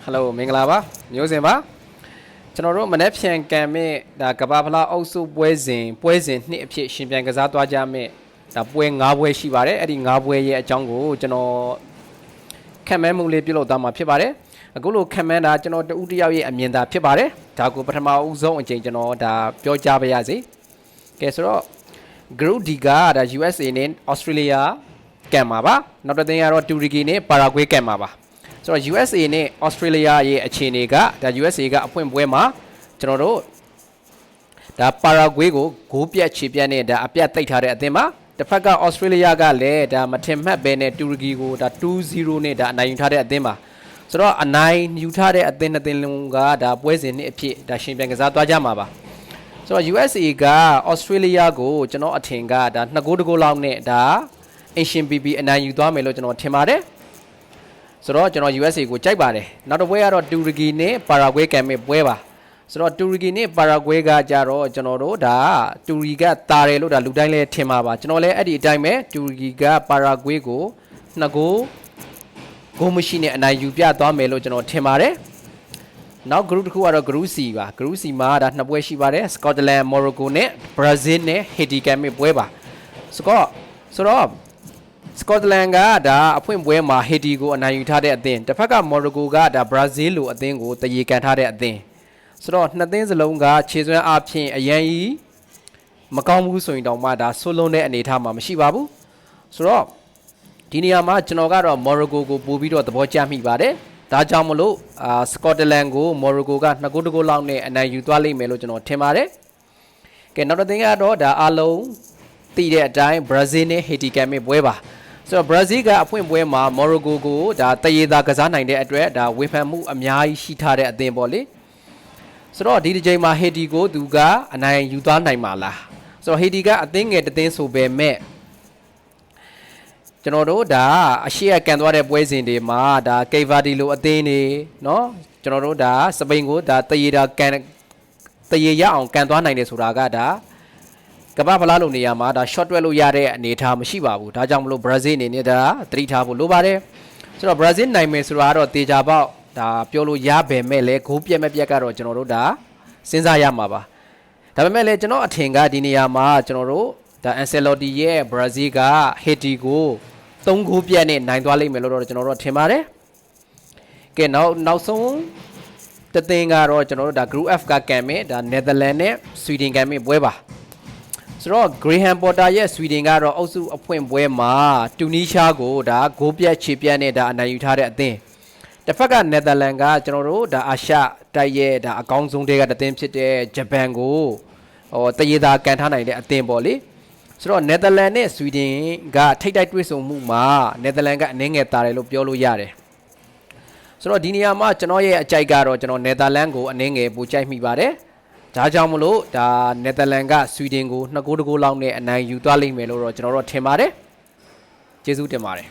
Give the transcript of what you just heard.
Hello မင်္ဂလာပါမျိုးစင်ပါကျွန်တော်တို့မနေ့ပြန်ကံမဲ့ဒါကဘာဖလားအုပ်စုပွဲစဉ်နှစ်အဖြစ်ရှင်ပြန်ကစားသွားကြမဲ့ဒါပွဲ9ပွဲရှိပါတယ်အဲ့ဒီ9ပွဲရဲ့အကြောင်းကိုကျွန်တော်ခံမဲမှုလေးပြုလုပ်သွားမှာဖြစ်ပါတယ်အခုလိုခံမဲတာကျွန်တော်တဦးတယောက်ရဲ့အမြင်သာဖြစ်ပါတယ်ဒါကိုပထမဦးဆုံးအချိန်ကျွန်တော်ဒါပြောကြားပါရစေကဲဆိုတော့ Group D ကဒါ USA နဲ့ Australia ကံမှာပါနောက်တစ်သင်းကတော့တူရကီနဲ့ Paraguay ကံမှာပါဆိုတော့ USA နဲ့ Australia ရဲ့အခြေအနေကဒါ USA ကအဖွင့်ပွဲမှာကျွန်တော်တို့ဒါ Paraguay ကိုဂိုးပြတ်ခြေပြတ်နဲ့ဒါအပြတ်တိတ်ထားတဲ့အသင်းမှာတစ်ဖက်က Australia ကလည်းဒါမထင်မှတ်ပဲနဲ့တူရကီကိုဒါ 2-0 နဲ့ဒါအနိုင်ယူထားတဲ့အသင်းမှာဆိုတော့အနိုင်ယူထားတဲ့အသင်းနှစ်သင်းလုံးကဒါပွဲစဉ်နှစ်အဖြစ်ဒါရှင်ပြန်ကစားသွားကြမှာပါဆိုတော့ USA က Australia ကိုကျွန်တော်အထင်ကဒါ2ဂိုး1ဂိုးလောက်နဲ့ဒါ Asian PP အနိုင်ယူသွားမယ်လို့ကျွန်တော်ထင်ပါတယ်ဆိုတော့ကျွန်တော် USA ကိုကြိုက်ပါတယ်နောက်တစ်ပွဲကတော့တူရကီနဲ့ Paraguay ကံမဲ့ပွဲပါဆိုတော့တူရကီနဲ့ Paraguay ကကြတော့ကျွန်တော်တို့ဒါတူရကီကတာတယ်လို့ဒါလူတိုင်းလည်းထင်ပါပါကျွန်တော်လည်းအဲ့ဒီအတိုင်းပဲတူရကီက Paraguay ကို2ဂိုးမရှိနဲ့အနိုင်ယူပြသွားမယ်လို့ကျွန်တော်ထင်ပါတယ်နောက် group တစ်ခုကတော့ group C ပါ group C မှာဒါနှစ်ပွဲရှိပါတယ် Scotland Morocco နဲ့ Brazil နဲ့ Haiti ကံမဲ့ပွဲပါဆိုတော့Scotland ကဒါအဖွင့်ပွဲမှာ Haiti ကိုအနိုင်ယူထားတဲ့အသင်းတစ်ဖက်က Morocco ကဒါ Brazil လိုအသင်းကိုတရေကန်ထားတဲ့အသင်းဆိုတော့နှစ်သင်းစလုံးကခြေစွမ်းအားဖြင့်အရင်ကြီးမကောင်းဘူးဆိုရင်တောင်မှဒါဆိုးလုံးတဲ့အနေအထားမှာမရှိပါဘူးဆိုတော့ဒီနေရာမှာကျွန်တော်ကတော့ Morocco ကိုပို့ပြီးတော့သဘောကျမိပါတယ်ဒါကြောင့်မလို့Scotland ကို Morocco က2ဂိုး1ဂိုးလောက်နဲ့အနိုင်ယူသွားလိမ့်မယ်လို့ကျွန်တော်ထင်ပါတယ်ကဲနောက်တစ်သင်းကတော့ဒါအားလုံးသိတဲ့အတိုင်း Brazil နဲ့ Haiti ကံမဲ့ပွဲပါဆိုတော့ Brazil ကအဖွင့်ပွဲမှာ Morocco ကိုဒါတရေသာကစားနိုင်တဲ့အတွက်ဒါဝေဖန်မှုအများကြီးရှိထားတဲ့အသင်းပေါ့လေဆိုတော့ဒီတစ်ချိန်မှာ Haiti ကိုသူကအနိုင်ယူသွားနိုင်မှာလားဆိုတော့ Haiti ကအသင်းငယ်တစ်သင်းဆိုပေမဲ့ကျွန်တော်တို့ဒါအရှိအကန်သွားတဲ့ပွဲစဉ်တွေမှာဒါ Cape Verde လိုအသင်းတွေเนาะကျွန်တော်တို့ဒါစပိန်ကိုဒါတရေရအောင်ကန်သွားနိုင်တယ်ဆိုတာကဒါကမ္ဘာဖလားလိုနေရာမှာဒါ short တွက်လို့ရတဲ့အနေအထားမရှိပါဘူးဒါကြောင့်မလို့ Brazil အနေနဲ့ဒါသတိထားဖို့လိုပါတယ်ဆိုတော့ Brazil နိုင်မယ်ဆိုတာကတော့တေချာပေါက်ဒါပြောလို့ရပေမဲ့လည်းဂိုးပြက်မဲ့ပြက်ကတော့ကျွန်တော်တို့ဒါစဉ်းစားရမှာပါဒါပေမဲ့လည်းကျွန်တော်အထင်ကဒီနေရာမှာကျွန်တော်တို့ဒါ Ancelotti ရဲ့ Brazil က Haiti ကို3ဂိုးပြက်နဲ့နိုင်သွားလိမ့်မယ်လို့တော့ကျွန်တော်တို့ထင်ပါတယ်ကဲနောက်ဆုံးတသင်းကတော့ကျွန်တော်တို့ဒါ Group F ကကံမဲ့ဒါ Netherlands နဲ့ Sweden ကံမဲ့ပွဲပါဆိုတော့ Graham Potter ရဲ့ Sweden ကတော့အုပ်စုအဖွင့်ပွဲမှာတူနီးရှားကိုဒါဂိုးပြက်ခြေပြက်နဲ့ဒါအနိုင်ယူထားတဲ့အသင်းတစ်ဖက်က Netherlands ကကျွန်တော်တို့ဒါအာရှတိုက်ရဲ့ဒါအကောင်းဆုံးတွေကတစ်သင်းဖြစ်တဲ့ဂျပန်ကိုတရေသာကန်ထားနိုင်တဲ့အသင်းပေါ့လေဆိုတော့ Netherlands နဲ့ Sweden ကထိပ်တိုက်တွေ့ဆုံမှုမှာ Netherlands ကအနည်းငယ်တာတယ်လို့ပြောလို့ရတယ်ဆိုတော့ဒီနေရာမှာကျွန်တော်ရဲ့အကြိုက်ကတော့ကျွန်တော် Netherlands ကိုအနည်းငယ်ပိုကြိုက်မိပါတယ်ဒါကြောင့်မလို့ဒါ Netherlands က Sweden ကို2ဂိုး1ဂိုးလောက်နဲ့အနိုင်ယူသွားလိမ့်မယ်လို့တော့ကျွန်တော်တို့ထင်ပါတယ်ကျေးဇူးတင်ပါတယ်